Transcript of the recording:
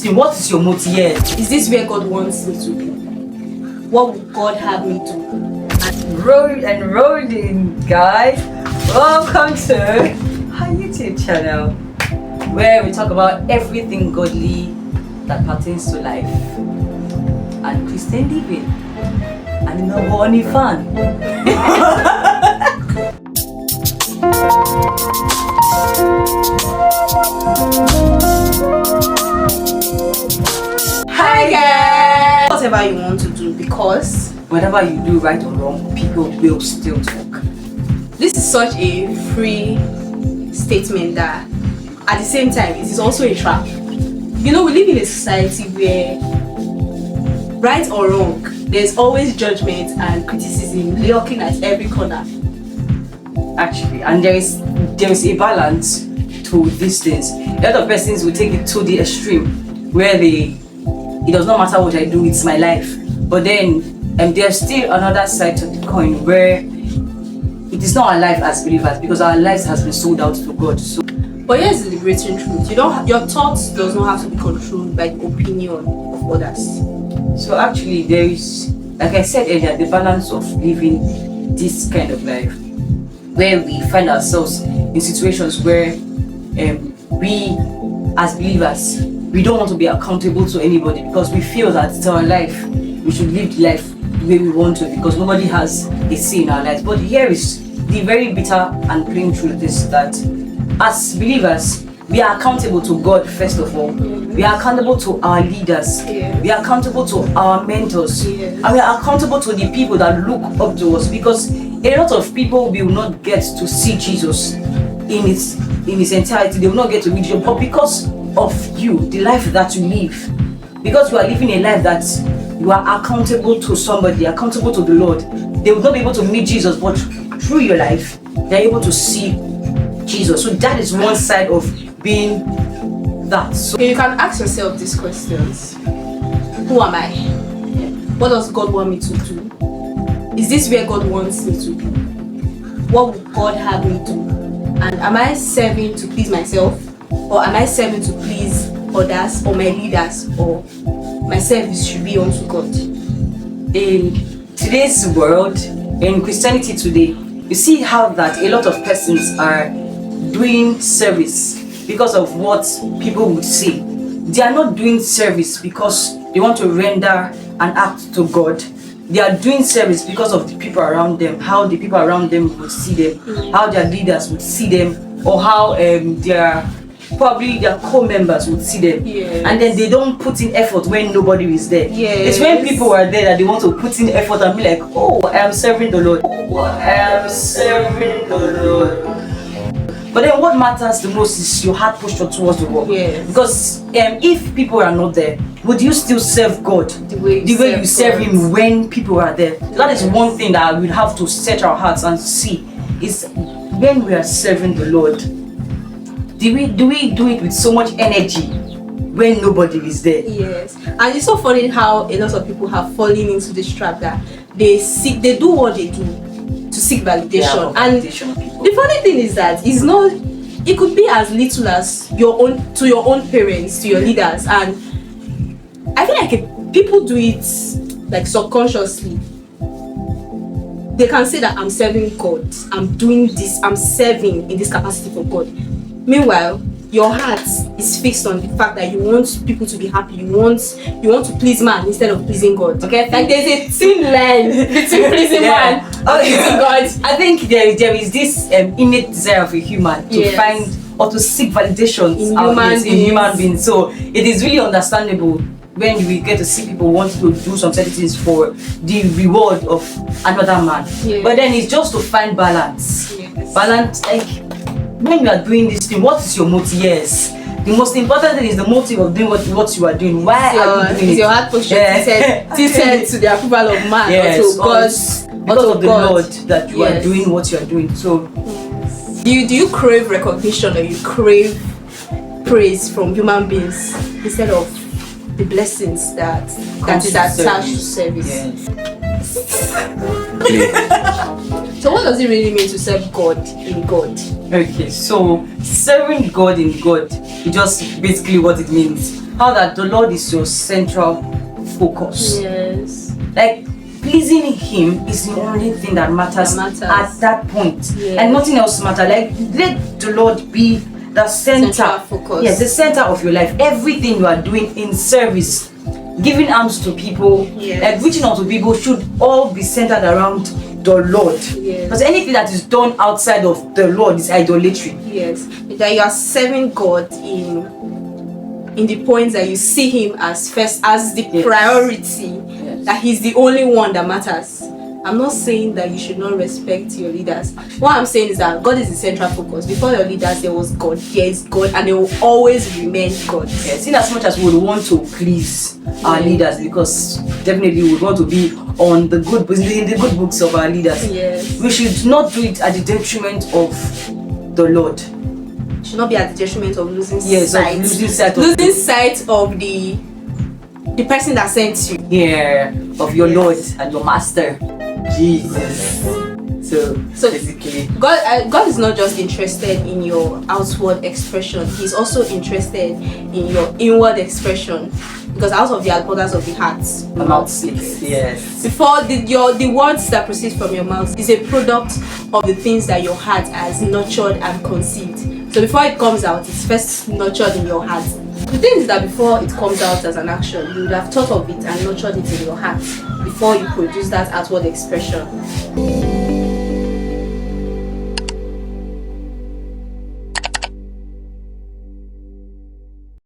thing? What is your motive? Yes. Is this where God wants me to be? What would God have me do? Rolling, guys. Welcome to our YouTube channel, where we talk about everything godly that pertains to life and Christian living and no only fun. Hi guys! Whatever you want to do, because Whatever you do, right or wrong, people will still talk. this is such a free statement that at the same time it is also a trap. You know, we live in a society where right or wrong, there's always judgment and criticism lurking at every corner. Actually, and there is a balance to these things. A lot of persons will take it to the extreme where it does not matter what I do, it's my life. But then there's still another side to the coin where it is not our life as believers, because our lives has been sold out to God. So But here's the liberating truth: your thoughts does not have to be controlled by the opinion of others. actually there is, like I said earlier, the balance of living this kind of life where we find ourselves in situations where we as believers, we don't want to be accountable to anybody because we feel that it's our life. We should live the life the way we want to, because nobody has a say in our lives. But here is the very bitter and plain truth is that as believers, we are accountable to God first of all. We are accountable to our leaders. Yes. We are accountable to our mentors. Yes. And we are accountable to the people that look up to us, because a lot of people will not get to see Jesus in its entirety. They will not get to read Jesus, but because of you, the life that you live, because you are living a life that you are accountable to somebody, accountable to the Lord, they will not be able to meet Jesus, but through your life, they are able to see Jesus. So that is one side of being that. So Okay, you can ask yourself these questions: who am I? What does God want me to do? Is this where God wants me to be? What would God have me do? And am I serving to please myself, or am I serving to please others or my leaders, or my service should be unto God? in today's world, in Christianity today, you see how that a lot of persons are doing service because of what people would say. They are not doing service because they want to render an act to God. They are doing service because of the people around them, how the people around them would see them, how their leaders would see them, or how their co-members would see them. Yes. And then they don't put in effort when nobody is there. Yes. It's when people are there that they want to put in effort and be like, oh, I am serving the Lord. Oh, I am serving the Lord. But then what matters the most is your heart posture towards the work. Yes. Because if people are not there, would you still serve God The way you serve God. Him when people are there? So that is one thing that we have to set our hearts and see, is when we are serving the Lord, do we do it with so much energy when nobody is there? Yes, and it's so funny how a lot of people have fallen into this trap that they do what they do to seek validation. And Validation of people. the funny thing is that it could be as little as your own parents, to your leaders, and I feel like if people do it like subconsciously, they can say that I'm serving God, I'm doing this, I'm serving in this capacity for God. Meanwhile, your heart is fixed on the fact that you want people to be happy. You want to please man instead of pleasing God. Okay, Like there's a thin line between pleasing man and pleasing God. I think there is this innate desire of a human to Yes. find or to seek validation In human beings. So it is really understandable when we get to see people wanting to do some certain things for the reward of another man. Yes. But then it's just to find balance. Yes. Balance, like when you are doing this thing, what is your motive? Yes. The most important thing is the motive of doing what you are doing. Why are you doing Is it? your heart posture tilted to the approval of man, Yes, or to God, because or of to the God? Lord that you are Yes. doing what you are doing. So Do you crave recognition, or you crave praise from human beings instead of the blessings that Comes is to attached to service? yes. So what does it really mean to serve God in God? Okay, so serving God in God is just basically what it means. how that the Lord is your central focus. Yes. Like pleasing Him is the only thing that matters, That matters. at that point, Yes. and nothing else matters. Like let the Lord be the center, Central focus. yes, the center of your life. Everything you are doing in service, giving alms to people, Yes. like reaching out to people, should all be centered around the Lord. Yes. Because anything that is done outside of the Lord is idolatry. Yes. That you are serving God in the points that you see Him as first, as the Yes. priority. Yes. That He's the only one that matters. I'm not saying that you should not respect your leaders. What I'm saying is that God is the central focus. Before your leaders, there was God. There is God, and there will always remain God. Yes, in as much as we would want to please our Yeah. leaders, because definitely we would want to be on the good books, in the good books of our leaders. Yes. We should not do it at the detriment of the Lord. Should not be at the detriment of losing Yes, sight. of losing sight of Losing sight of the person that sent you. here of your Yes. Lord and your Master, Jesus. So basically, God is not just interested in your outward expression. He's also interested in your inward expression, because out of the abundance of the heart, the mouth speaks. Yes. Before the words that proceed from your mouth is a product of the things that your heart has nurtured and conceived. So before it comes out, it's first nurtured in your heart. The thing is that before it comes out as an action, you would have thought of it and nurtured it in your heart before you produce that outward expression.